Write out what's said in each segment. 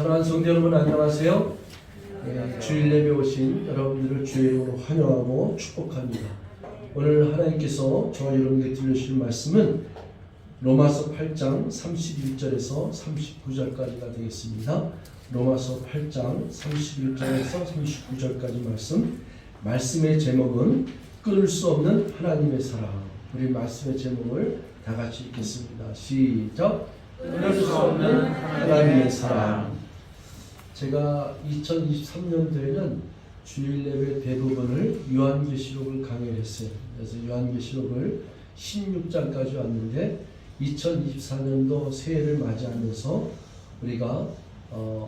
사랑하는 성도 여러분 안녕하세요. 주일 예배 오신 여러분들을 주의 이름으로 환영하고 축복합니다. 오늘 하나님께서 저와 여러분에게 들려주실 말씀은 로마서 8장 31절에서 39절까지가 되겠습니다. 로마서 8장 31절에서 39절까지 말씀의 제목은 끊을 수 없는 하나님의 사랑. 우리 말씀의 제목을 다 같이 읽겠습니다. 시작. 끊을 수 없는 하나님의 사랑. 제가 2023년도에는 주일 예배 대부분을 요한계시록을 강의를 했어요. 그래서 요한계시록을 16장까지 왔는데 2024년도 새해를 맞이하면서 우리가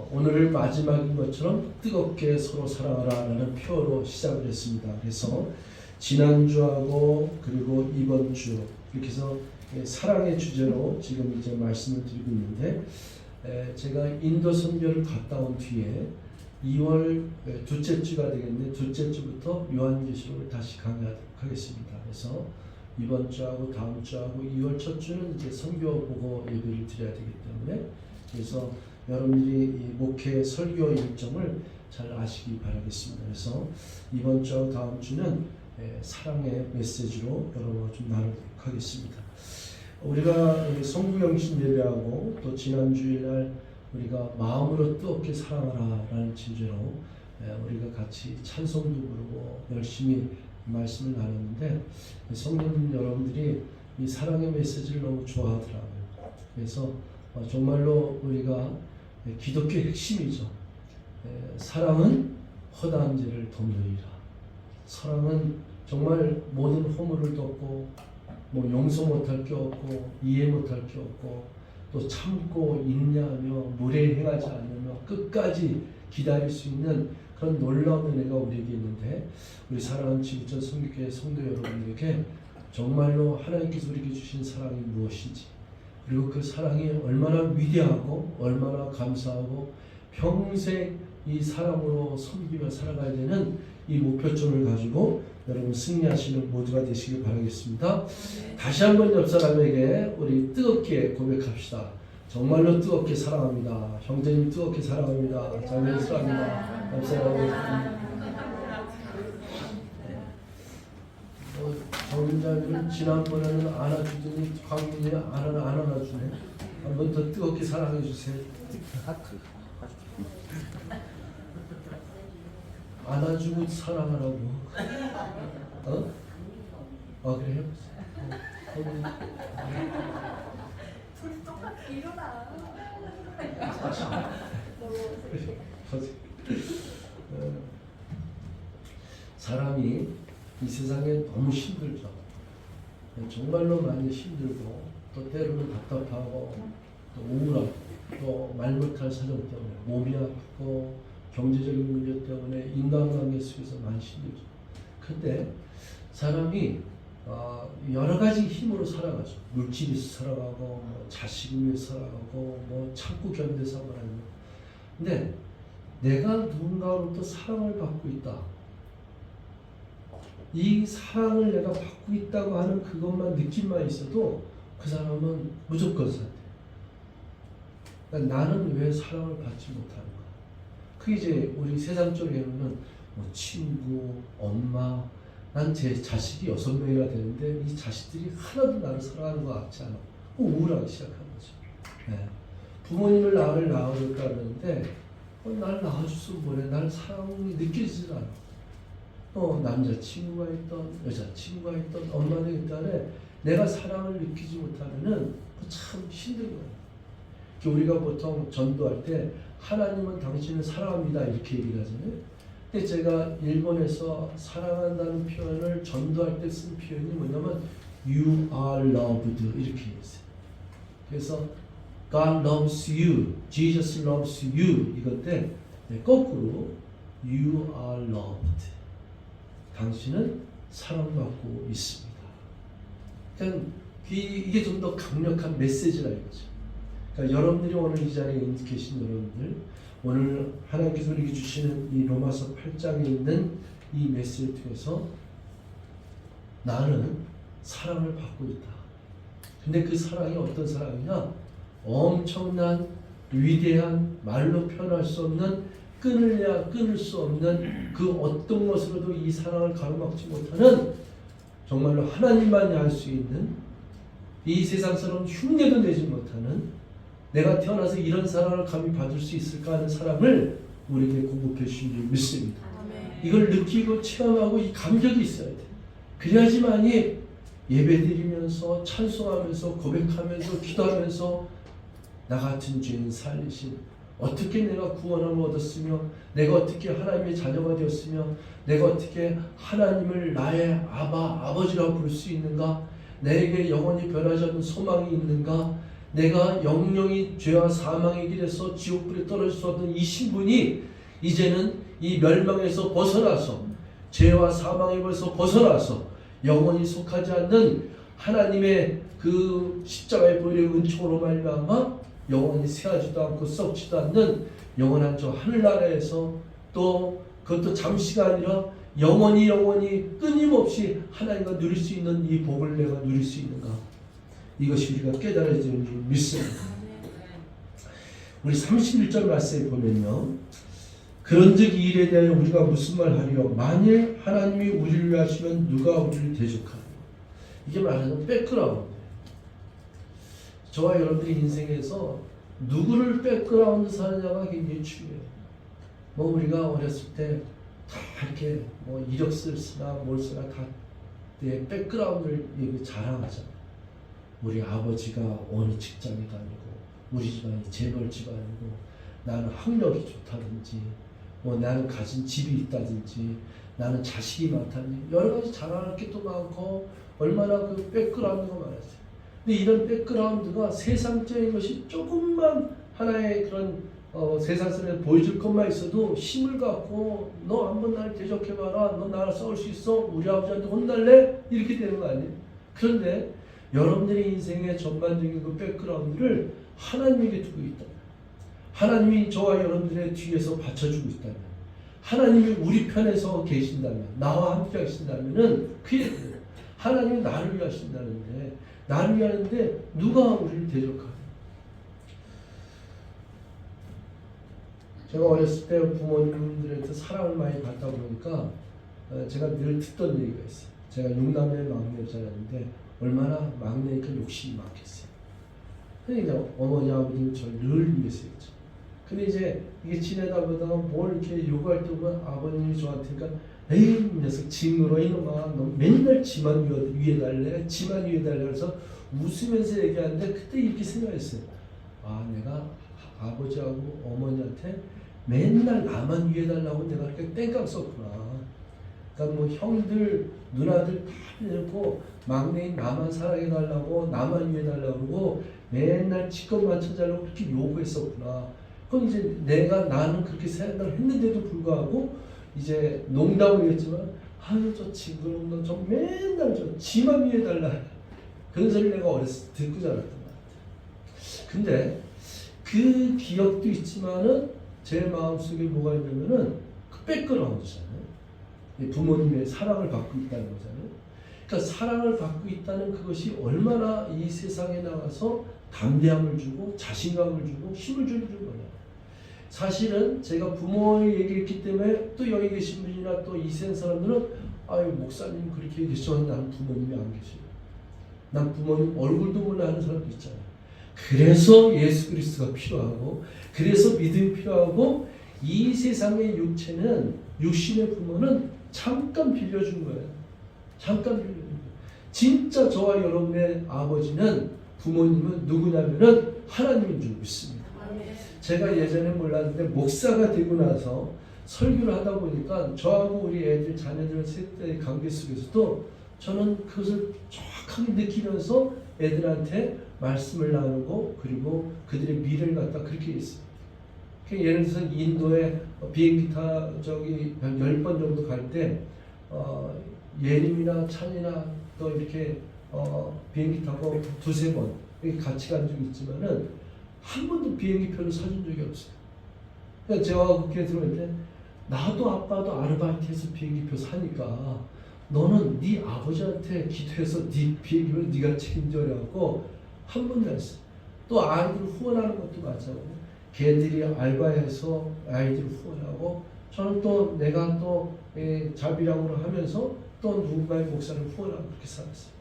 오늘을 마지막인 것처럼 뜨겁게 서로 사랑하라라는 표어로 시작을 했습니다. 그래서 지난주하고 그리고 이번 주 이렇게 해서 사랑의 주제로 지금 이제 말씀을 드리고 있는데, 제가 인도 선교를 갔다 온 뒤에 2월 둘째 주가 되겠네. 둘째 주부터 요한계시록을 다시 강의하도록 하겠습니다. 그래서 이번 주하고 다음 주하고 2월 첫 주는 이제 선교 보고 예배를 드려야 되기 때문에, 그래서 여러분들이 이 목회 설교 일정을 잘 아시기 바라겠습니다. 그래서 이번 주하고 다음 주는 사랑의 메시지로 여러분과 좀 나누도록 하겠습니다. 우리가 성부영신 예배하고 또 지난 주일날 우리가 마음으로 뜨겁게 사랑하라라는 주제로 우리가 같이 찬송도 부르고 열심히 말씀을 나눴는데, 성도님 여러분들이 이 사랑의 메시지를 너무 좋아하더라고요. 그래서 정말로 우리가 기독교의 핵심이죠. 사랑은 허다한 죄를 덮느니라. 사랑은 정말 모든 허물을 덮고 용서 못할 게 없고 이해 못할 게 없고 또 참고 인내하며 무례행하지 않으며 끝까지 기다릴 수 있는 그런 놀라운 은혜가 우리에게 있는데, 우리 사랑하는 지구촌 성교회 성도 여러분에게 정말로 하나님께서 우리에게 주신 사랑이 무엇인지, 그리고 그 사랑이 얼마나 위대하고 얼마나 감사하고 평생 이 사랑으로 섬기며 살아가야 되는 이 목표점을 가지고 여러분 승리하시는 모두가 되시길 바라겠습니다. 다시 한번 옆 사람에게 우리 뜨겁게 고백합시다. 정말로 뜨겁게 사랑합니다. 형제님 뜨겁게 사랑합니다. 자매님 사랑합니다. 옆 사람 정인자들은 지난번에는 안아주더니 광민이 안 안아주네. 한 번 더 뜨겁게 사랑해 주세요. 안아주고 사랑하라고. 그래요? 둘이 똑같이 일어나. 사람이 이 세상에 너무 힘들죠. 정말로 많이 힘들고 또 때로는 답답하고 또 우울하고 또 말 못할 사정 때문에 몸이 아프고 경제적인 문제 때문에 인간관계 속에서 많이 힘들죠. 근데 사람이 여러 가지 힘으로 살아가죠. 물질이 살아가고 자식을 위해서 살아가고 참고 견뎌서 살아가는. 근데 내가 누군가로부터 사랑을 받고 있다. 이 사랑을 내가 받고 있다고 하는 그것만 느낌만 있어도 그 사람은 무조건 사야 돼. 그러니까 나는 왜 사랑을 받지 못하는가? 그게 이제 우리 세상적으로는 친구, 엄마, 난 제 자식이 6명이나 되는데 이 자식들이 하나도 나를 사랑하는 것 같지 않아. 우울하기 시작하는 거죠. 네. 부모님을 나를 낳을까 그러는데 나를 낳아줬으면 뭐래. 나를 사랑이 느껴지질 않아. 남자친구가 있던 여자친구가 있던 엄마가 있다네 내가 사랑을 느끼지 못하면은 참 힘든 거예요. 우리가 보통 전도할 때 하나님은 당신을 사랑합니다 이렇게 얘기를 하잖아요. 근데 제가 일본에서 사랑한다는 표현을 전도할 때 쓴 표현이 뭐냐면 You are loved 이렇게 했어요. 그래서 God loves you, Jesus loves you 이건데 거꾸로 You are loved. 당신은 사랑받고 있습니다. 그러니까 이게 좀 더 강력한 메시지라 이거죠. 그러니까 여러분들이 오늘 이 자리에 계신 여러분들, 오늘 하나님께서 우리에게 주시는 이 로마서 8장에 있는 이 메시지를 통해서 나는 사랑을 받고 있다. 근데 그 사랑이 어떤 사랑이냐? 엄청난 위대한 말로 표현할 수 없는 끊을래야 끊을 수 없는 그 어떤 것으로도 이 사랑을 가로막지 못하는 정말로 하나님만이 알 수 있는 이 세상 사람 흉내도 내지 못하는 내가 태어나서 이런 사랑을 감히 받을 수 있을까 하는 사랑을 우리에게 공급해 주신 줄 믿습니다. 이걸 느끼고 체험하고 이 감격이 있어야 돼. 그래야지만이 예배드리면서 찬송하면서 고백하면서 기도하면서 나 같은 죄인 살리신 어떻게 내가 구원함을 얻었으며 내가 어떻게 하나님의 자녀가 되었으며 내가 어떻게 하나님을 나의 아버지라고 부를 수 있는가 내게 영원히 변하지 않는 소망이 있는가 내가 영영이 죄와 사망의 길에서 지옥불에 떨어질 수 없는 이 신분이 이제는 이 멸망에서 벗어나서 죄와 사망에 벌써 벗어나서 영원히 속하지 않는 하나님의 그 십자가의 보혈의 은총으로 말미암아 영원히 쇠하지도 않고 썩지도 않는 영원한 저 하늘나라에서 또 그것도 잠시가 아니라 영원히 끊임없이 하나님과 누릴 수 있는 이 복을 내가 누릴 수 있는가 이것이 우리가 깨달아지는 줄 믿습니다. 우리 31절 말씀에 보면요. 그런즉 이 일에 대하여 우리가 무슨 말 하리요 만일 하나님이 우리를 위하시면 누가 우리를 대적하리요. 이게 말하자면 백그라운드. 저와 여러분들의 인생에서 누구를 백그라운드 사느냐가 굉장히 중요해요. 뭐 우리가 어렸을 때 다 이렇게 뭐 이력서를 쓰나 뭘 쓰나 다 내 백그라운드를 자랑하잖아. 우리 아버지가 어느 직장에 다니고 우리 집안이 재벌 집안이고 나는 학력이 좋다든지 뭐 나는 가진 집이 있다든지 나는 자식이 많다든지 여러 가지 자랑할 게 또 많고 얼마나 그 백그라운드가 많았어요. 근데 이런 백그라운드가 세상적인 것이 조금만 하나의 그런 세상에서 보여줄 것만 있어도 힘을 갖고 너 한번 나를 대적해봐라 너 나랑 싸울 수 있어 우리 아버지한테 혼날래 이렇게 되는 거 아니에요. 그런데 여러분들의 인생의 전반적인 그 백그라운드를 하나님에게 두고 있다. 하나님이 저와 여러분들의 뒤에서 받쳐주고 있다면 하나님이 우리 편에서 계신다면 나와 함께 하신다면은 그게 하나님이 나를 위하신다는데 나를 위하는데 누가 우리를 대적하냐. 제가 어렸을 때 부모님들한테 사랑을 많이 받다 보니까 제가 늘 듣던 얘기가 있어요. 제가 6남매 막내였는데 얼마나 막내니까 욕심이 많겠어요. 그러니까 어머니 아버지는 저를 늘 위해서 했죠. 근데 이제 이게 지내다 보다가 뭘 이렇게 요구할 때 보면 아버님이 저한테 그러니까 에이 녀석 징그러 이놈아 너 맨날 지만 위해 달래 지만 위해 달래 그래서 웃으면서 얘기하는데 그때 이렇게 생각했어요. 아 내가 아버지하고 어머니한테 맨날 나만 위해 달라고 내가 그렇게 땡깡 썼구나. 그러니까 뭐 형들 누나들 다 이렇고 막내인 나만 사랑해 달라고 나만 위해 달라고 그러고 맨날 지껏만 찾아달라고 그렇게 요구했었구나. 그럼 이제 나는 그렇게 생각을 했는데도 불구하고 이제 농담을 했지만 아유 저 징그러운 너 저 맨날 저 지만 위해 달라 그런 소리 내가 어렸을 때 듣고 자랐던 것 같아요. 근데 그 기억도 있지만은 제 마음속에 뭐가 있냐면은 그 백그라운드잖아요. 부모님의 사랑을 받고 있다는 거잖아요. 그러니까 사랑을 받고 있다는 그것이 얼마나 이 세상에 나가서 담대함을 주고 자신감을 주고 힘을 주는 거냐. 사실은 제가 부모의 얘기했기 때문에 또 여기 계신 분이나 또 이 세상 사람들은 아유 목사님 그렇게 얘기했지만 나는 부모님이 안 계셔요. 난 부모님 얼굴도 몰라 하는 사람도 있잖아요. 그래서 예수 그리스도가 필요하고 그래서 믿음이 필요하고 이 세상의 육체는 육신의 부모는 잠깐 빌려준 거예요. 잠깐 빌려준 거예요. 진짜 저와 여러분의 아버지는 부모님은 누구냐면은 하나님인 줄 믿습니다. 제가 예전에 몰랐는데 목사가 되고 나서 설교를 하다 보니까 저하고 우리 애들 자녀들 세대의 관계 속에서도 저는 그것을 정확하게 느끼면서 애들한테 말씀을 나누고 그리고 그들의 미래를 갖다 그렇게 했어요. 예를 들어서 인도에 비행기 타 저기 한 10번 정도 갈 때 예림이나 찬이나 또 이렇게 비행기 타고 두세 번 이렇게 같이 간 적이 있지만은 한 번도 비행기 표를 사준 적이 없어요. 그러니까 제가 그렇게 들어올 때 나도 아빠도 아르바이트해서 비행기 표 사니까 너는 네 아버지한테 기도해서 네 비행기를 네가 책임져라고 한 번도 안 했어요. 또 아이들을 후원하는 것도 마찬가지고 걔들이 알바해서 아이들을 후원하고 저는 또 내가 또 자비랑으로 하면서 또 누군가의 목사를 후원하고 그렇게 살았어요.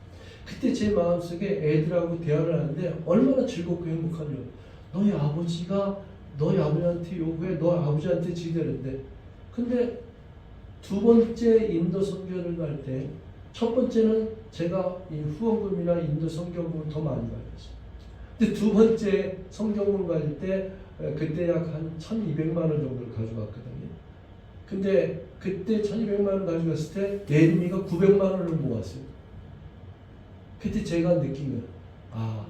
그때 제 마음속에 애들하고 대화를 하는데 얼마나 즐겁고 행복하냐고. 너희 아버지가 너희 아버지한테 요구해. 너 아버지한테 지대는데. 근데 두 번째 인도 선교를 갈 때 첫 번째는 제가 이 후원금이나 인도 선교금을 더 많이 받았어요. 근데 두 번째 성경을 갈 때 그때 약 한 1,200만 원 정도를 가져갔거든요. 근데 그때 1,200만 원 가져갔을 때 예림이가 900만 원을 모았어요. 그때 제가 느낀 거예요. 아,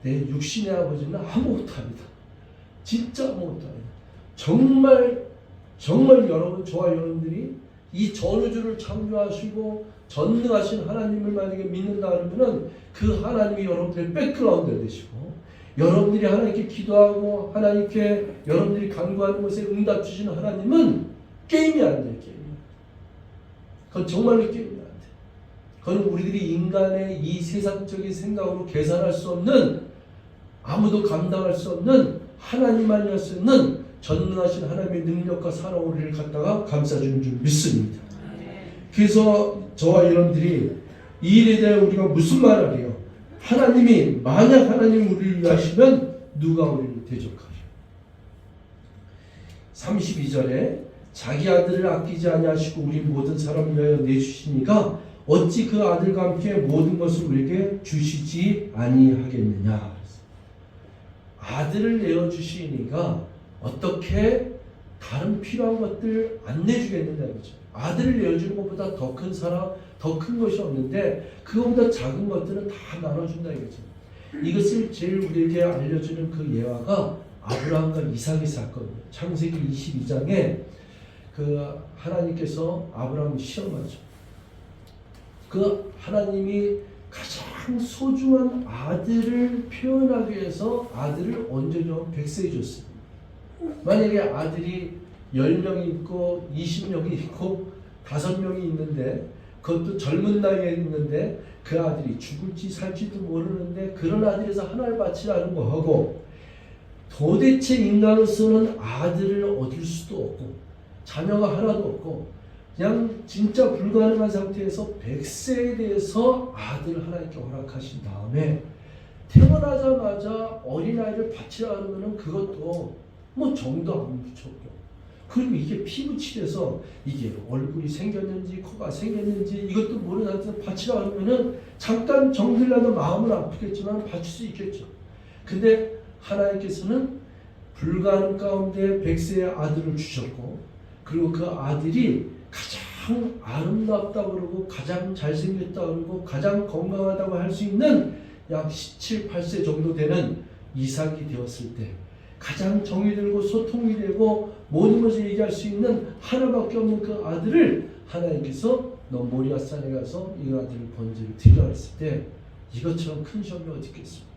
내 육신의 아버지는 아무것도 아니다. 진짜 아무것도 아니다. 정말 여러분, 저와 여러분들이 이 전우주를 창조하시고 전능하신 하나님을 만약에 믿는다 그러면은 그 하나님이 여러분들의 백그라운드 되시고 여러분들이 하나님께 기도하고 하나님께 여러분들이 간구하는 것에 응답 주시는 하나님은 게임이 안 돼요. 게임이. 그건 정말로 게임이 안 돼요. 그건 우리들이 인간의 이 세상적인 생각으로 계산할 수 없는, 아무도 감당할 수 없는, 하나님만이 할 수 있는 전능하신 하나님의 능력과 사랑으로 우리를 갖다가 감싸주는 줄 믿습니다. 그래서 저와 여러분들이 이 일에 대해 우리가 무슨 말을 해요? 만약 하나님이 우리를 위하시면 누가 우리를 대적하리요? 32절에 자기 아들을 아끼지 아니하시고 우리 모든 사람을 위하여 내주시니가 어찌 그 아들과 함께 모든 것을 우리에게 주시지 아니하겠느냐. 아들을 내어주시니까 어떻게 다른 필요한 것들 안 내주겠느냐 그죠? 아들을 내어주는 것보다 더 큰 사랑, 더 큰 것이 없는데 그것보다 작은 것들은 다 나눠준다 이거죠. 이것을 제일 우리에게 알려주는 그 예화가 아브라함과 이삭의 사건이에요. 창세기 22장에 그 하나님께서 아브라함을 시험하죠. 그 하나님이 가장 소중한 아들을 표현하기 위해서 아들을 언제 줘? 100세에 줬어요. 만약에 아들이 10명이 있고 20명이 있고 5명이 있는데 그것도 젊은 나이에 있는데 그 아들이 죽을지 살지도 모르는데 그런 아들에서 하나를 바치라는 거 하고 도대체 인간으로서는 아들을 얻을 수도 없고 자녀가 하나도 없고 그냥 진짜 불가능한 상태에서 100세에 대해서 아들을 하나님께 허락하신 다음에 태어나자마자 어린아이를 바치라 하면은 그것도 뭐 정도 안 붙였고 그리고 이게 피부칠해서 이게 얼굴이 생겼는지 코가 생겼는지 이것도 모르는 상태에서 바치라 하면은 잠깐 정들라도 마음은 아프겠지만 바칠 수 있겠죠. 근데 하나님께서는 불가능 가운데 100세의 아들을 주셨고 그리고 그 아들이 가장 아름답다고 그러고 가장 잘생겼다고 그러고 가장 건강하다고 할 수 있는 약 17, 8세 정도 되는 이삭이 되었을 때 가장 정이 들고 소통이 되고 모든 것을 얘기할 수 있는 하나밖에 없는 그 아들을 하나님께서 너 모리아 산에 가서 이 아들을 번제를 드리라 했을 때 이것처럼 큰 시험이 어디 있겠습니까?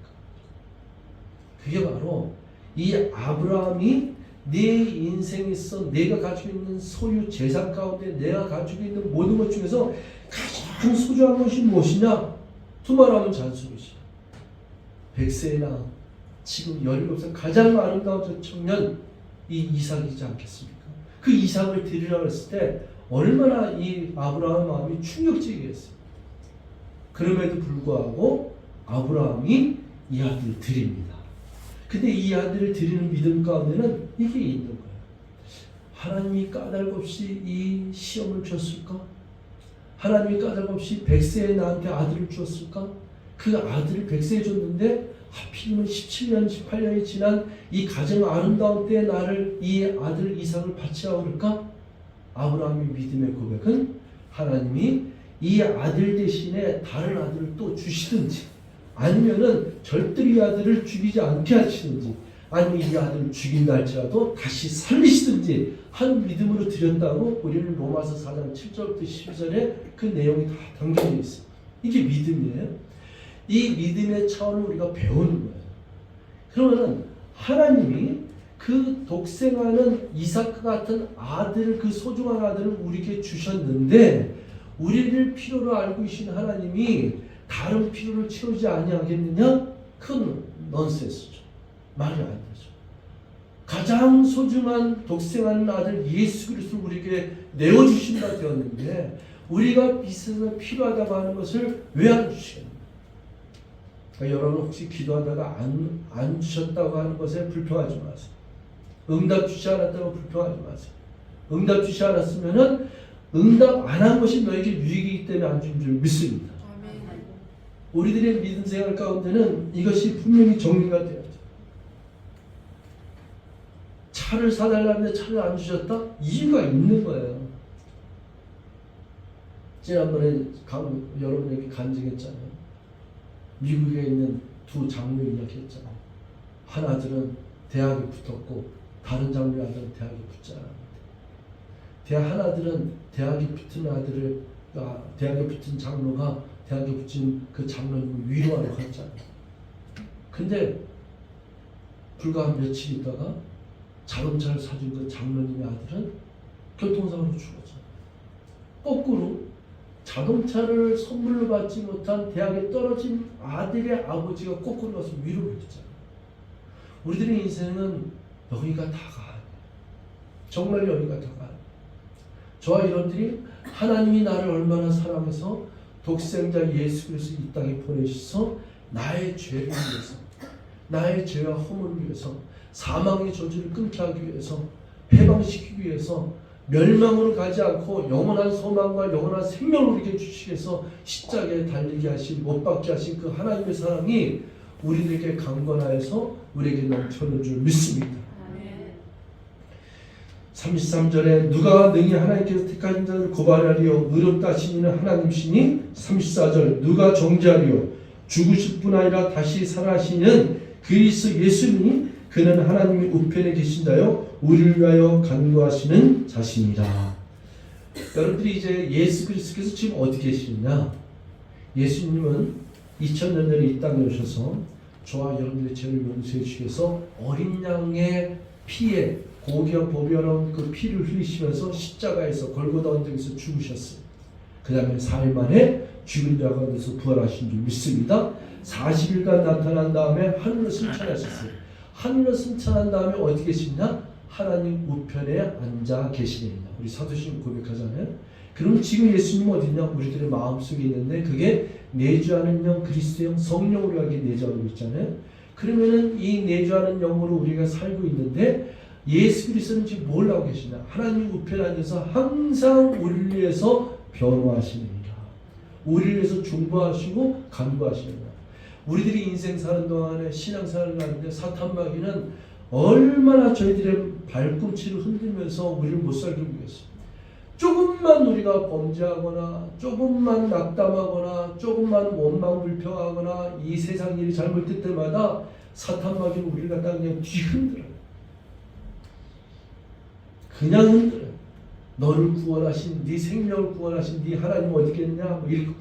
그게 바로 이 아브라함이 내 인생에서 내가 가지고 있는 소유 재산 가운데 내가 가지고 있는 모든 것 중에서 가장 소중한 것이 무엇이냐? 두말하면 잔소리지. 100세나 지금 17살 가장 아름다운 저 청년 이 이삭이지 않겠습니까? 그 이삭을 드리라고 했을 때 얼마나 이 아브라함 마음이 충격적이었어요. 그럼에도 불구하고 아브라함이 이 아들을 드립니다. 근데 이 아들을 드리는 믿음 가운데는 이게 있는 거예요. 하나님이 까닭 없이 이 시험을 줬을까? 하나님이 까닭 없이 100세에 나한테 아들을 주었을까? 그 아들을 100세에 줬는데 하필이면 17년, 18년이 지난 이 가정 아름다운 때에 나를 이 아들 이삭을 바치라고 그럴까? 아브라함의 믿음의 고백은 하나님이 이 아들 대신에 다른 아들을 또 주시든지 아니면은 절대로 이 아들을 죽이지 않게 하시든지 아니면 이 아들을 죽인다 할지라도 다시 살리시든지 한 믿음으로 드렸다고 우리는 로마서 4장 7절부터 12절에 그 내용이 다 담겨져 있어요. 이게 믿음이에요. 이 믿음의 차원을 우리가 배우는 거예요. 그러면은 하나님이 그 독생하는 이삭 같은 아들을 그 소중한 아들을 우리에게 주셨는데 우리를 필요로 알고 계신 하나님이 다른 필요를 채우지 아니하겠느냐? 그건 넌센스죠. 말이 안 되죠. 가장 소중한 독생하는 아들 예수 그리스도를 우리에게 내어주신다 되었는데 우리가 비슷해서 필요하다고 하는 것을 왜 안 주시겠냐? 그러니까 여러분 혹시 기도하다가 안 주셨다고 하는 것에 불평하지 마세요. 응답 주지 않았다고 불평하지 마세요. 응답 주지 않았으면은 응답 안 한 것이 너에게 유익이기 때문에 안 준 줄 믿습니다. 우리들의 믿음 생활 가운데는 이것이 분명히 정리가 돼야 돼요. 차를 사달라는데 차를 안 주셨다? 이유가 있는 거예요. 지난번에 여러분에게 간증했잖아요. 미국에 있는 두 장로 이야기했잖아요. 하나들은 대학에 붙었고 다른 장로의 아들은 대학에 붙지 않았는데 하나들은 대학에 붙은 장로가 대학에 붙인 그 장로님을 위로하러 갔잖아요. 근데 불과 한 며칠 있다가 자동차를 사준 그 장로님의 아들은 교통사고로 죽었잖아요. 거꾸로 자동차를 선물로 받지 못한 대학에 떨어진 아들의 아버지가 거꾸로 가서 위로를 했잖아요. 우리들의 인생은 여기가 다가 아니에요. 정말 여기가 다가 아니에요. 저와 여러분들이 하나님이 나를 얼마나 사랑해서 독생자 예수 그리스도 이 땅에 보내셔서 나의 죄를 위해서, 나의 죄와 허물을 위해서, 사망의 저주를 끊게 하기 위해서, 해방시키기 위해서 멸망으로 가지 않고 영원한 소망과 영원한 생명을 우리에게 주시기 위해서 십자가에 달리게 하신, 못 박게 하신 그 하나님의 사랑이 우리들에게 강건하여서 우리에게 넘쳐는 줄 믿습니다. 33절에 누가 능히 하나님께서 택하신 자를 고발하리요 의롭다 하신 이는 하나님이시니 34절 누가 정죄하리요 죽으실 뿐 아니라 다시 살아나시는 그리스도 예수니 그는 하나님의 우편에 계신 자요 우리를 위하여 간구하시는 자신이라. 여러분들이 이제 예수 그리스도께서 지금 어디 계시느냐? 예수님은 2000년 전에 이 땅에 오셔서 저와 여러분들의 죄를 용서해 주시기 위해서 어린 양의 피에 고기와 보배로운 그 피를 흘리시면서 십자가에서 골고다 언덕에서 죽으셨어요. 그 다음에 4일 만에 죽은 자 가운데서 부활하신 줄 믿습니다. 40일간 나타난 다음에 하늘로 승천하셨어요. 하늘로 승천한 다음에 어디 계시냐? 하나님 우편에 앉아 계시느냐. 우리 사도신 고백하잖아요. 그럼 지금 예수님은 어디냐? 우리들의 마음속에 있는데 그게 내주하는 영, 그리스도의 영, 성령으로 하게 내주하고 있잖아요. 그러면은 이 내주하는 영으로 우리가 살고 있는데 예수 그리스도는 지금 뭘 하고 계시냐? 하나님 우편에 앉아서 항상 우리를 위해서 변호하시느니라. 우리를 위해서 중보하시고 간구하시느니라. 우리들이 인생 사는 동안에 신앙생활을 하는데 사탄마귀는 얼마나 저희들의 발꿈치를 흔들면서 우리를 못 살게 하겠어요. 조금만 우리가 범죄하거나 조금만 낙담하거나 조금만 원망 불평하거나 이 세상 일이 잘못될 때마다 사탄마귀는 우리를 갖다 그냥 뒤흔들어요. 그냥 흔들어요. 너를 구원하신 네 생명을 구원하신 네 하나님 어디 있겠냐?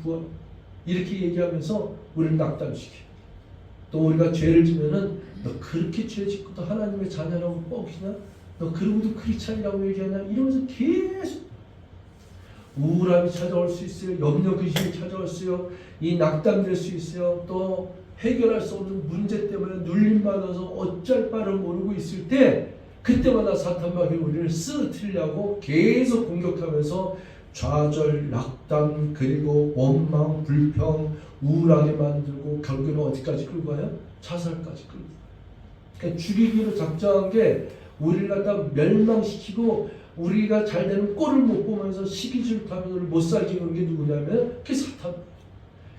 뭐 이렇게 얘기하면서 우리를 낙담시켜요. 또 우리가 죄를 지면은 너 그렇게 죄 짓고도 하나님의 자녀라고 뻑이냐? 너 그러고도 크리스찬이라고 얘기하냐? 이러면서 계속 우울함이 찾아올 수 있어요. 염려 근심이 찾아올 수 있어요. 이 낙담될 수 있어요. 또 해결할 수 없는 문제 때문에 눌림받아서 어쩔 바를 모르고 있을 때 그때마다 사탄마귀는 우리를 쓰러뜨리려고 계속 공격하면서 좌절, 낙담, 그리고 원망, 불평, 우울하게 만들고 결국에는 어디까지 끌고 가요? 자살까지 끌고 가요. 그러니까 죽이기로 작정한 게 우리를 갖다 멸망시키고 우리가 잘 되는 꼴을 못 보면서 시기질투하면서 못 살게 하는 게 누구냐면 그게 사탄.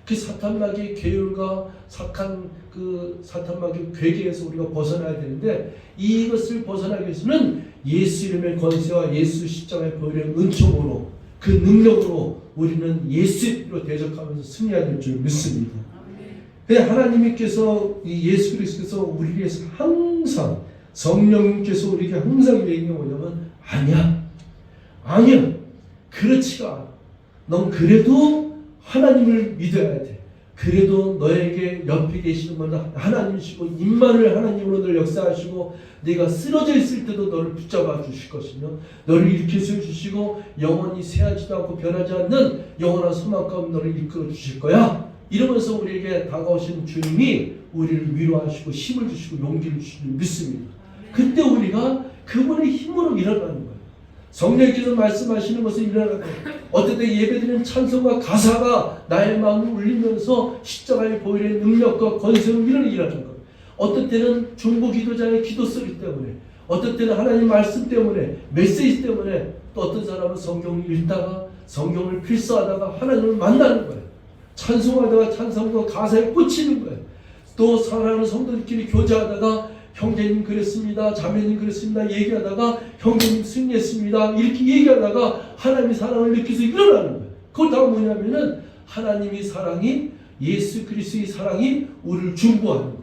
그 사탄마귀의 계율과 착한 그 사탄마귀의 괴계에서 우리가 벗어나야 되는데 이것을 벗어나기 위해서는 예수 이름의 권세와 예수 십자가의 보혈의 은총으로 그 능력으로 우리는 예수로 대적하면서 승리해야 될 줄 믿습니다. 근데 하나님께서 이 예수 그리스도께서 우리를 위해서 항상 성령님께서 우리에게 항상 얘기한 게 뭐냐면 아니야 그렇지가 않아. 넌 그래도 하나님을 믿어야 돼. 그래도 너에게 옆에 계시는 건 하나님이시고 임마누엘 하나님으로 널 역사하시고 네가 쓰러져 있을 때도 너를 붙잡아 주실 것이며 너를 일으켜 세워주시고 영원히 새하지도 않고 변하지 않는 영원한 소망 가운데 너를 이끌어 주실 거야. 이러면서 우리에게 다가오신 주님이 우리를 위로하시고 힘을 주시고 용기를 주시는 믿습니다. 그때 우리가 그분의 힘으로 일어나는 거예요. 성령께서 말씀하시는 것을 일어나는 거예요. 어떨 때 예배드리는 찬송과 가사가 나의 마음을 울리면서 십자가의 보혈의 능력과 권세로 일어나는 거예요. 어떨 때는 중보 기도자의 기도 소리 때문에, 어떨 때는 하나님 말씀 때문에, 메시지 때문에, 또 어떤 사람은 성경을 읽다가 성경을 필사하다가 하나님을 만나는 거예요. 찬송하다가 찬송과 가사에 꽂히는 거예요. 또 사랑하는 성도들끼리 교제하다가 형제님 그랬습니다, 자매님 그랬습니다 얘기하다가 형제님 승리했습니다 이렇게 얘기하다가 하나님의 사랑을 느껴서 일어나는 거예요. 그걸 다 뭐냐면은 하나님의 사랑이, 예수 그리스도의 사랑이 우리를 중보하는 거예요.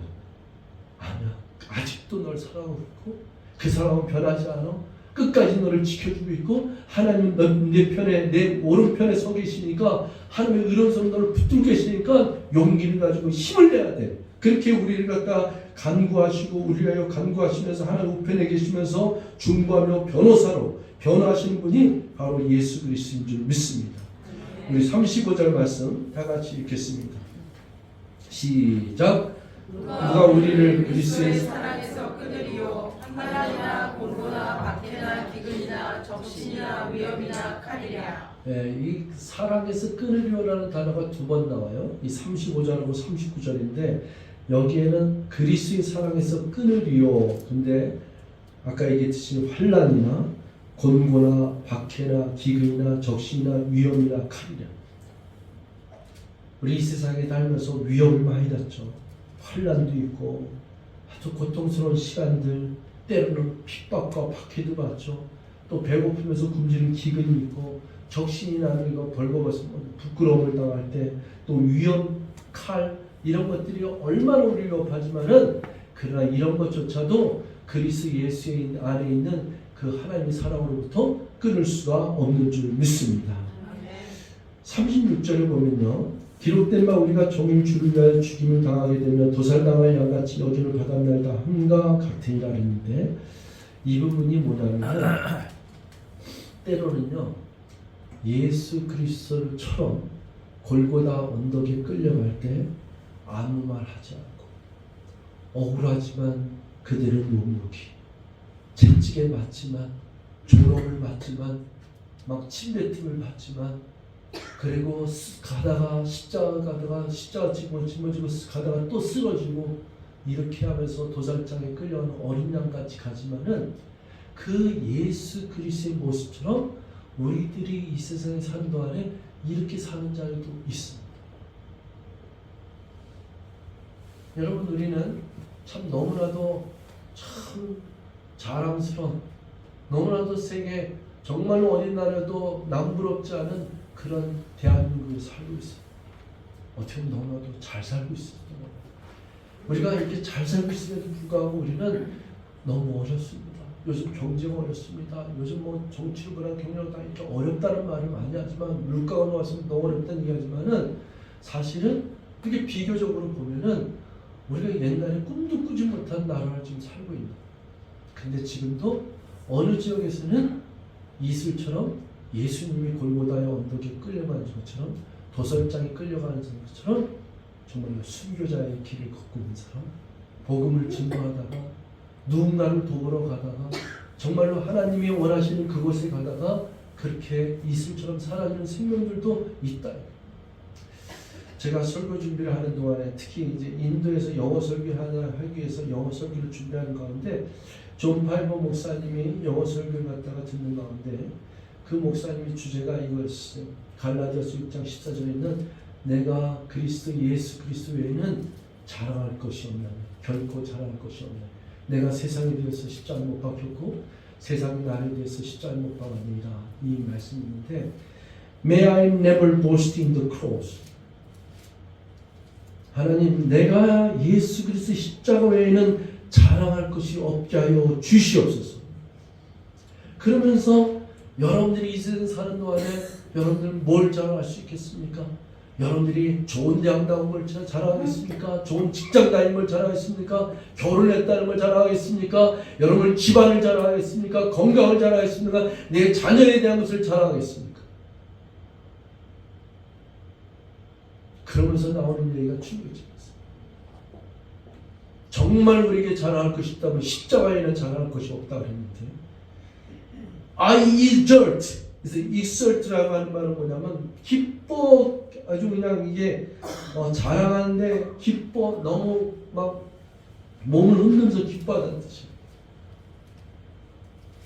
아니야, 아직도 널 사랑하고 있고 그 사랑은 변하지 않아. 끝까지 너를 지켜주고 있고 하나님은 내 편에, 내 오른편에 서 계시니까, 하나님의 의로운 너를 붙들고 계시니까 용기를 가지고 힘을 내야 돼. 그렇게 우리를 갖다 간구하시고 우리가 간구하시면서 하나님 우편에 계시면서 중보하며 변호사로 변호하시는 분이 바로 예수 그리스도인 줄 믿습니다. 우리 35절 말씀 다 같이 읽겠습니다. 시작. 누가 우리를 그리스도의 사랑에서 끊으리요. 환난이나 공고나 박해나 기근이나 적신이나 위험이나 칼이랴. 이 사랑에서 끊으려라는 단어가 두 번 나와요. 이 35절하고 39절인데 여기에는 그리스도의 사랑에서 끊으리요. 근데 아까 얘기했듯이 환난이나 곤고나 박해나 기근이나 적신이나 위험이나 칼이랴. 우리 이 세상에 살면서 위험을 많이 닿죠. 환난도 있고 아주 고통스러운 시간들, 때로는 핍박과 박해도 받죠. 또 배고프면서 굶주린 기근이 있고 적신이 나는 거 벌거벗으면 부끄러움을 당할 때, 또 위험, 칼 이런 것들이 얼마나 우리를 위협하지만은, 그러나 이런 것조차도 그리스도 예수 안에 있는 그 하나님의 사랑으로부터 끊을 수가 없는 줄 믿습니다. 36절을 보면요, 기록된 바 우리가 종일 주를 위하여 죽임을 당하게 되며 도살당할 양같이 여김을 받았나이다 함과 같으니라 했는데, 이 부분이 뭐냐면 때로는요 예수 그리스도처럼 골고다 언덕에 끌려갈 때 아무 말 하지 않고, 억울하지만 그들은 묵묵히, 채찍에 맞지만, 조롱을 받지만, 막 침뱉음을 받지만, 그리고 가다가 십자가 가다가 십자가 짊어지고 가다가 또 쓰러지고, 이렇게 하면서 도살장에 끌려가는 어린 양같이 가지만은 그 예수 그리스도의 모습처럼 우리들이 이 세상에 사는 동안에 이렇게 사는 자들도 있습니다. 여러분, 우리는 참 너무나도 참 자랑스러운, 너무나도 세계 정말로 어린 나라도 남부럽지 않은 그런 대한민국에 살고 있어요. 어떻게 보면 너무나도 잘 살고 있습니다. 우리가 이렇게 잘 살고 있음에도 불구하고 우리는 너무 어렵습니다. 요즘 경제가 어렵습니다. 요즘 뭐 정치로 그런 경력을 다 이렇게 어렵다는 말을 많이 하지만, 물가가 나왔으면 너무 어렵다는 얘기하지만은, 사실은 그게 비교적으로 보면은 우리가 옛날에 꿈도 꾸지 못한 나라를 지금 살고 있는. 근데 지금도 어느 지역에서는 이슬처럼 예수님이 골고다의 언덕에 끌려가는 것처럼, 도살장에 끌려가는 것처럼 정말 순교자의 길을 걷고 있는 사람, 복음을 증거하다가 누군가를 도우러 가다가 정말로 하나님이 원하시는 그곳에 가다가 그렇게 이슬처럼 사라지는 생명들도 있다. 제가 설교 준비를 하는 동안에 특히 이제 인도에서 영어 설교를 하기 위해서 영어 설교를 준비하는 가운데 존 파이버 목사님이 영어 설교를 갖다가 듣는 가운데, 그 목사님의 주제가 이것이었어요. 갈라디아서 6장 14절에 있는 내가 그리스도 예수 그리스도 외에는 자랑할 것이 없나, 결코 자랑할 것이 없나. 내가 세상에 대해서 십자가에 못 박혔고 세상이 나에 대해서 십자가에 못 박았느니라, 이 말씀이 있는데, May I never boast in the cross. 하나님, 내가 예수 그리스도 십자가 외에는 자랑할 것이 없게 하여 주시옵소서. 그러면서 여러분들이 이 세상 사는 동안에 여러분들은 뭘 자랑할 수 있겠습니까? 여러분들이 좋은 대학 나온 걸 자랑하겠습니까? 좋은 직장 다닌 걸 자랑하겠습니까? 결혼했다는 걸 자랑하겠습니까? 여러분 집안을 자랑하겠습니까? 건강을 자랑하겠습니까? 내 자녀에 대한 것을 자랑하겠습니까? 그러면서 나오는 얘기가 중요해집니다. 정말 우리에게 자랑할 것이 있다면 십자가에는 자랑할 것이 없다고 했는데 I exert라고 하는 말은 뭐냐면 기뻐, 아주 그냥 이게 자랑하는데 기뻐, 너무 막 몸을 흔들면서 기뻐하는 뜻이에요.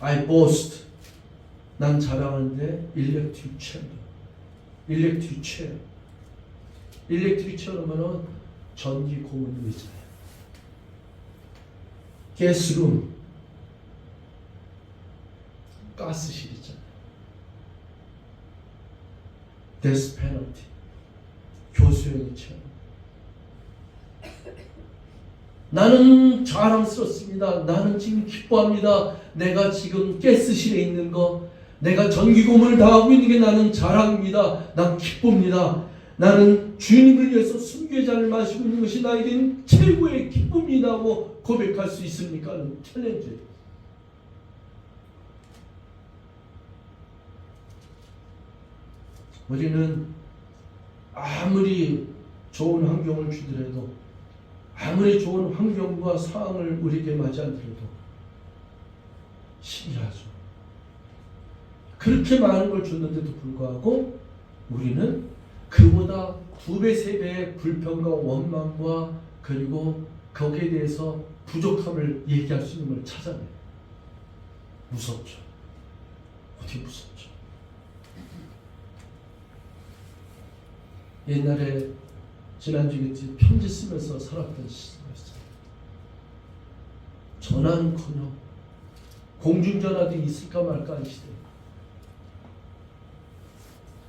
I boast, 난 자랑하는데 electric chair 하면은 전기 고문 의자예요. 가스룸, 가스실 있잖아요. 데스 페널티, 교수형이 처형. 나는 자랑스럽습니다. 나는 지금 기뻐합니다. 내가 지금 가스실에 있는 거, 내가 전기 고문을 당하고 있는 게 나는 자랑입니다. 난 기쁩니다. 나는 주님을 위해서 순교의 잔을 마시고 있는 것이 나에겐 최고의 기쁨이다 하고 고백할 수 있습니까? 하는 챌린지. 우리는 아무리 좋은 환경을 주더라도, 아무리 좋은 환경과 상황을 우리에게 맞이하더라도 신기하죠. 그렇게 많은 걸 줬는데도 불구하고 우리는 그보다 2배, 3배의 불평과 원망과 그리고 거기에 대해서 부족함을 얘기할 수 있는 걸 찾아내요. 무섭죠. 어떻게 무섭죠. 옛날에 지난주에 편지 쓰면서 살았던 시대가 있어요. 전화는커녕 공중전화도 있을까 말까 하는 시대.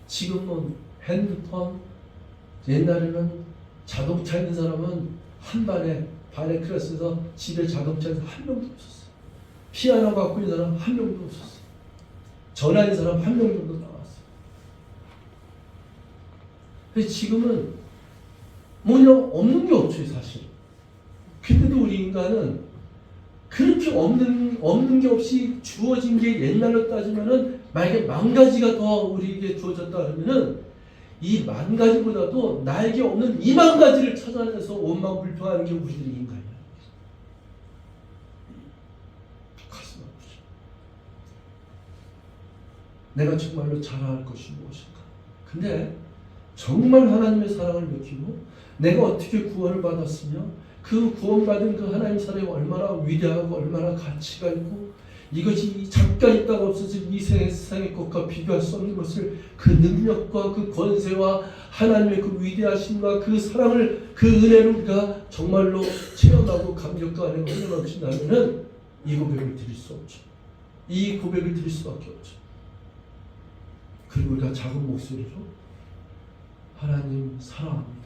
지금은 핸드폰, 옛날에는 자동차 있는 사람은 한 반에 클래스에서 집에 자동차에서 한 명도 없었어요. 피아노 갖고 있는 사람 한 명도 없었어요. 전화 있는 사람 한 명 정도 나왔어요. 근데 지금은 뭐냐 없는 게 없죠 사실. 근데도 우리 인간은 그렇게 없는 게 없이 주어진 게 옛날로 따지면은 만약에 10,000가지가 더 우리에게 주어졌다 그러면은 이 10,000가지보다도 나에게 없는 20,000가지를 찾아내서 원망 불평하는 게 우리들의 인간이야. 가슴 아프죠. 내가 정말로 자랑할 것이 무엇인가? 근데 정말 하나님의 사랑을 느끼고 내가 어떻게 구원을 받았으며 그 구원받은 그 하나님 사랑이 얼마나 위대하고 얼마나 가치가 있고 이것이 잠깐 있다가 없어질 이 세상의 것과 비교할 수 없는 것을 그 능력과 그 권세와 하나님의 그 위대하심과 그 사랑을 그 은혜를 우리가 정말로 체험하고 감격하는 것을 넘친다면은 이 고백을 드릴 수 없죠. 이 고백을 드릴 수밖에 없죠. 그리고 우리가 작은 목소리로 하나님 사랑합니다.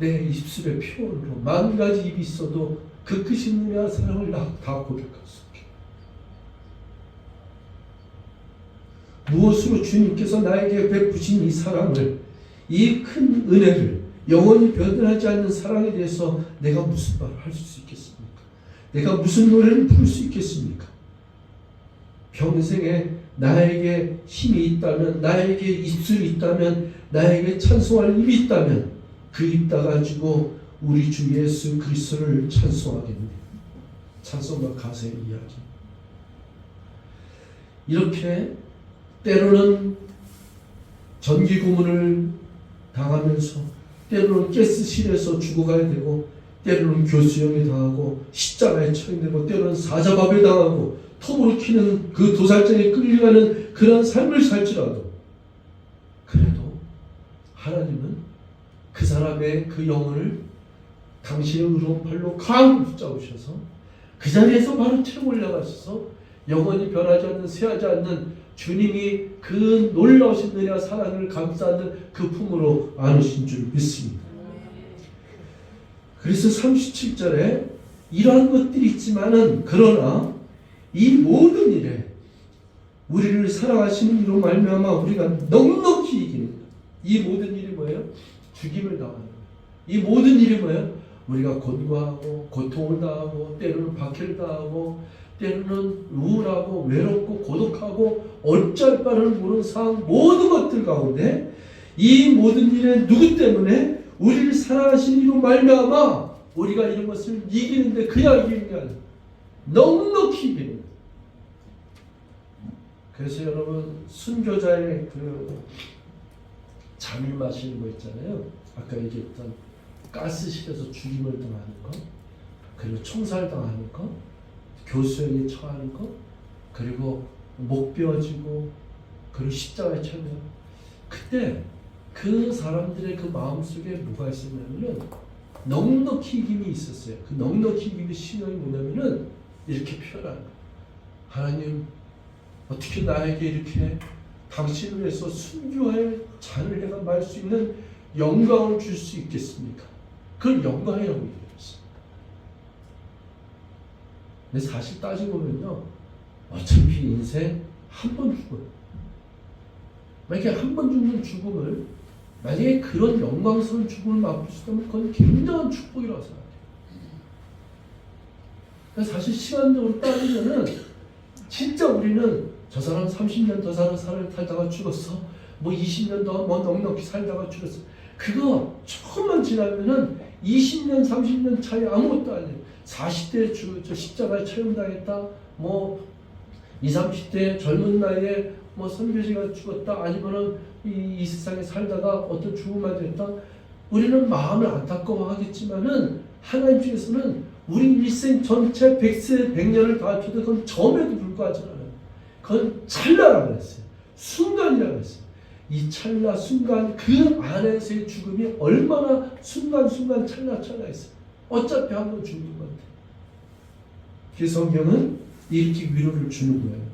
내 입술의 표현으로 10,000가지 입이 있어도 그 크신 은혜와 사랑을 다 고백할 수 없게. 무엇으로 주님께서 나에게 베푸신 이 사랑을, 이 큰 은혜를, 영원히 변하지 않는 사랑에 대해서 내가 무슨 말을 할 수 있겠습니까? 내가 무슨 노래를 부를 수 있겠습니까? 평생에 나에게 힘이 있다면, 나에게 입술이 있다면, 나에게 찬송할 입이 있다면 그 입 다 가지고 우리 주 예수 그리스도를 찬송하겠네. 찬송과 가사의 이야기. 이렇게 때로는 전기 고문을 당하면서 때로는 가스실에서 죽어가야 되고 때로는 교수형에 당하고 십자가에 처형되고 때로는 사자밥에 당하고 톱으로 키는 그 도살장에 끌려가는 그런 삶을 살지라도 그래도 하나님은 그 사람의 그 영혼을 당신의 의로운 팔로 강히 붙잡으셔서 그 자리에서 바로 채로 올라가셔서 영원히 변하지 않는 쇠하지 않는 주님이 그 놀라우신 은혜와 사랑을 감싸는 그 품으로 안으신 줄 믿습니다. 그래서 37절에 이러한 것들이 있지만은 그러나 이 모든 일에 우리를 사랑하시는 이로 말미암아 우리가 넉넉히 이기는 것. 이 모든 일이 뭐예요? 죽임을 당하는 거예요. 이 모든 일이 뭐예요? 우리가 곤고하고 고통을 당하고 때로는 박해를 당하고 때로는 우울하고 외롭고 고독하고 어쩔 바를 모르는 상황 모든 것들 가운데 이 모든 일에 누구 때문에? 우리를 사랑하신 이로 말미암아 우리가 이런 것을 이기는데 그냥 이기는 게 아니라 넉넉히 이기는. 그래서 여러분 순교자의 그 잠을 마시는 거 있잖아요. 아까 얘기했던 가스실에서 죽임을 당하는 거, 그리고 총살당하는 거, 교수형에 처하는 거, 그리고 목 베어지고 그리고 십자가에 처하는 거. 그때 그 사람들의 그 마음속에 뭐가 있었냐면은 넉넉히 이김이 있었어요. 그 넉넉히 이김의 신앙이 뭐냐면은 이렇게 표현하는 거예요. 하나님 어떻게 나에게 이렇게 당신을 위해서 순교할 잔을 내가 마실 수 있는 영광을 줄 수 있겠습니까? 그걸 영광이라고 얘기했어요. 근데 사실 따지고 보면요, 어차피 인생 한 번 죽어요. 만약에 한 번 죽는 죽음을, 만약에 그런 영광스러운 죽음을 맛볼 수 있다면 그건 굉장한 축복이라고 생각해요. 그래서 사실 시간적으로 따지면은 진짜 우리는 저 사람 30년 더 살다가 죽었어. 뭐 20년 더 뭐 넉넉히 살다가 죽었어. 그거 조금만 지나면은 20년, 30년 차이 아무것도 아니에요. 40대에 저 십자가에 처형당했다. 뭐 20, 30대 젊은 나이에 뭐 선교지가 죽었다. 아니면은 이 세상에 살다가 어떤 죽음을 됐다. 우리는 마음을 안타까워하겠지만은 하나님 중에서는 우리 일생 전체 100세, 100년을 다 합쳐도 그건 점에도 불과하지 않아요. 그건 찰나라고 했어요. 순간이라고 했어요. 이 찰나 순간 그 안에서의 죽음이 얼마나 순간순간 찰나했어요. 어차피 한 번 죽는 건데. 그 성경은 이렇게 위로를 주는 거예요.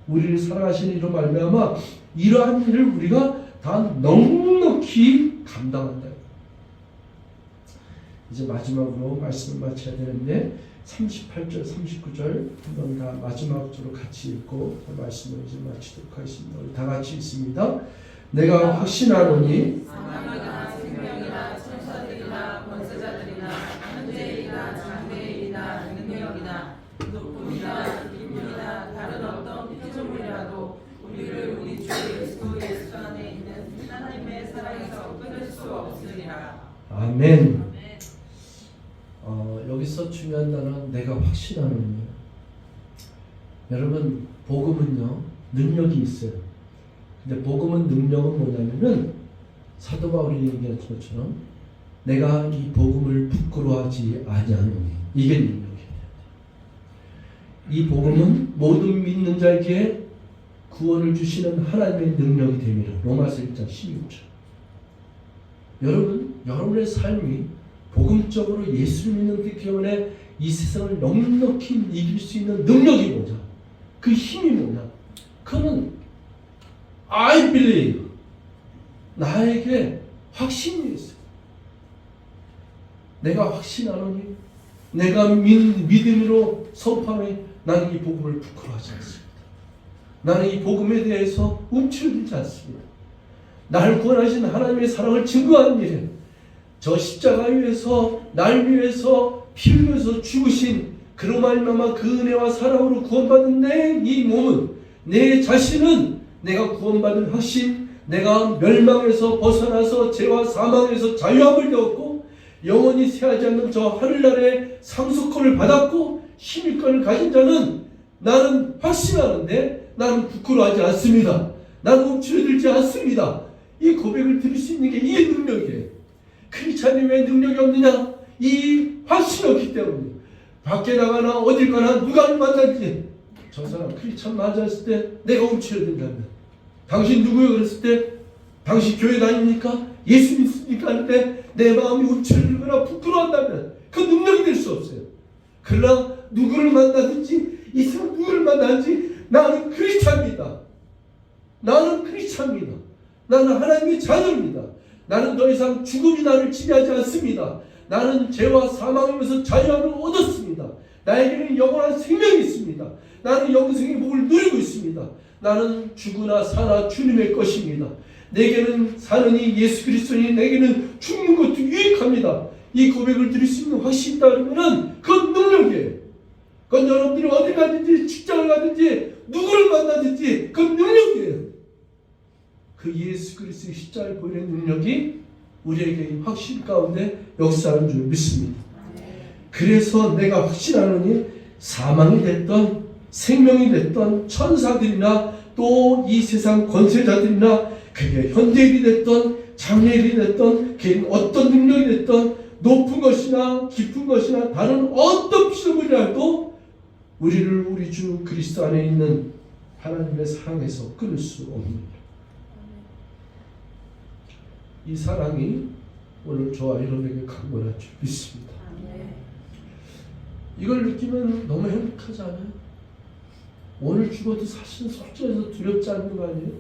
우리를 사랑하시는 이로 말미암아 이러한 일을 우리가 다 넉넉히 감당한다. 이제 마지막으로 말씀을 마쳐야 되는데 38절, 39절 한번 다 마지막으로 같이 읽고 말씀을 이제 마치도록 하겠습니다. 우리 다 같이 읽습니다. 내가 확신하노니 사망이나 생명이나 천사들이나 권세자들이나 현재이나 장래이나 능력이나 높음이나 깊음이나 다른 어떤 피조물이라도 우리를 우리 주 예수 안에 있는 하나님의 사랑에서 끊을 수 없으리라. 아멘. 여기서 중요한 단어는 내가 확신하노니. 여러분 복음은요 능력이 있어요. 근데 복음은 능력은 뭐냐면은 사도 바울이 얘기한 것처럼 내가 이 복음을 부끄러워하지 아니하노니 이게 능력이에요. 이 복음은 모든 믿는 자에게 구원을 주시는 하나님의 능력이 됩니다. 로마서 1장 16절. 여러분의 삶이 복음적으로 예수를 믿는 그 때문에 이 세상을 넉넉히 이길 수 있는 능력이 뭐냐? 그 힘이 뭐냐? 그는 I believe. 나에게 확신이 있어요. 내가 확신하노니, 내가 믿음으로 선포하노니 나는 이 복음을 부끄러워하지 않습니다. 나는 이 복음에 대해서 움츠러들지 않습니다. 나를 구원하신 하나님의 사랑을 증거하는 일에 저 십자가 위에서 날 위해서 피 흘려서 죽으신 그로 말미암아 그 은혜와 사랑으로 구원받은 내 이 몸은 내 자신은 내가 구원받은 확신, 내가 멸망에서 벗어나서 죄와 사망에서 자유함을 얻고 영원히 쇠하지 않는 저 하늘나라의 상속권을 받았고 힘일권을 가진 자는 나는 확신하는데 나는 부끄러워하지 않습니다. 나는 움츠러들지 않습니다. 이 고백을 드릴 수 있는 게 이 능력이에요. 크리스찬이 왜 능력이 없느냐? 이 확신이 없기 때문에. 밖에 나가나 어딜 가나 누가 만나지? 저 사람 크리스찬 맞았을 때 내가 움츠러든다면 당신 누구예요? 그랬을 때 당신 교회 다닙니까? 예수 믿습니까? 할 때 내 마음이 움츠러들거나 부끄러워한다면 그 능력이 될 수 없어요. 그러나 누구를 만나든지 이 사람 누구를 만나든지 나는 크리스찬입니다. 나는 크리스찬입니다. 나는 하나님의 자녀입니다. 나는 더 이상 죽음이 나를 지배하지 않습니다. 나는 죄와 사망하면서 자유함을 얻었습니다. 나에게는 영원한 생명이 있습니다. 나는 영생의 복을 누리고 있습니다. 나는 죽으나 사나 주님의 것입니다. 내게는 사느니 예수 그리스도니 내게는 죽는 것도 유익합니다. 이 고백을 드릴 수 있는 확신이 있다 그러면은 그건 능력이에요. 그건 여러분들이 어디 가든지 직장을 가든지 누구를 만나든지 그건 능력이에요. 그 예수 그리스도의 십자가를 보이는 능력이 우리에게 이 확신 가운데 역사하는 줄 믿습니다. 그래서 내가 확신하노니 사망이 됐던 생명이 됐던 천사들이나 또 이 세상 권세자들이나 그게 현대일이 됐던 장래일이 됐던 걔는 어떤 능력이 됐던 높은 것이나 깊은 것이나 다른 어떤 피조물이라도 우리를 우리 주 그리스도 안에 있는 하나님의 사랑에서 끊을 수 없습니다. 이 사랑이 오늘 저와 여러분에게 강건한 줄 믿습니다. 이걸 느끼면 너무 행복하지 않아요? 오늘 죽어도 사실 솔직해서 두렵지 않는 거 아니에요?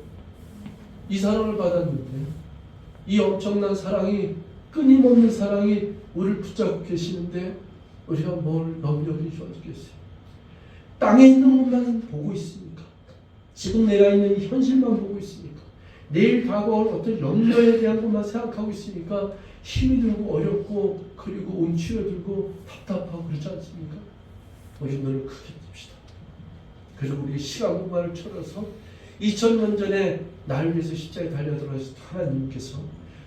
이 사랑을 받았는데 이 엄청난 사랑이 끊임없는 사랑이 우리를 붙잡고 계시는데 우리가 뭘 넘겨기 좋아지겠어요? 땅에 있는 것만 보고 있습니까? 지금 내가 있는 이 현실만 보고 있습니까? 내일 다가올 어떤 염려에 대한 것만 생각하고 있으니까 힘이 들고 어렵고 그리고 움츠려 들고 답답하고 그렇지 않습니까? 우리 눈을 크게 뜹시다. 그래서 우리 시간 공간을 철어서 2000년 전에 나를 위해서 십자가에 달려들어서 하나님께서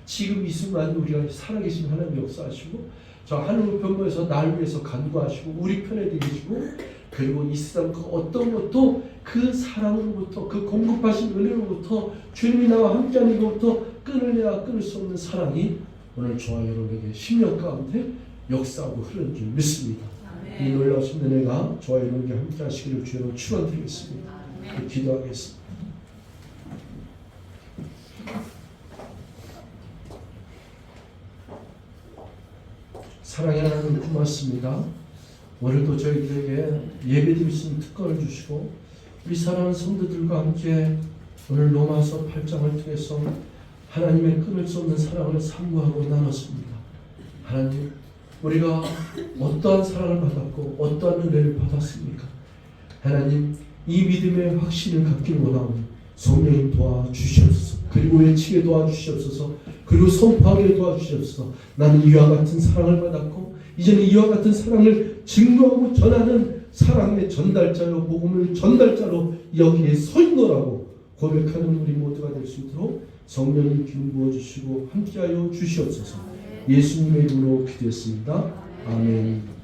지금 이 순간 우리가 살아계신 하나님 역사하시고 저 하늘 우편에서 나를 위해서 간구하시고 우리 편에 계시고 그리고 이 세상 그 어떤 것도 그 사랑으로부터 그 공급하신 은혜로부터 주님이 나와 함께하는 것부터 끊으려야 끊을 수 없는 사랑이 오늘 저와 여러분에게 10년 가운데 역사하고 흐르는 줄 믿습니다. 이 놀라우신 은혜가 저와 여러분에게 함께 하시기를 주로 축원드리겠습니다. 기도하겠습니다. 사랑의 하나님 고맙습니다. 오늘도 저희들에게 예배드릴 수 있는 특권을 주시고 우리 사랑하는 성도들과 함께 오늘 로마서 8장을 통해서 하나님의 끊을 수 없는 사랑을 상고하고 나눴습니다. 하나님, 우리가 어떠한 사랑을 받았고 어떠한 은혜를 받았습니까? 하나님, 이 믿음의 확신을 갖기를 원하오니 성령님 도와주시옵소서. 그리고 외치게 도와주시옵소서. 그리고 선포하게 도와주시옵소서. 나는 이와 같은 사랑을 받았고 이제는 이와 같은 사랑을 증거하고 전하는 사랑의 전달자로 복음을 전달자로 여기에 서 있노라고 고백하는 우리 모두가 될 수 있도록 성령님 기름 부어주시고 함께하여 주시옵소서. 예수님의 이름으로 기도했습니다. 아멘.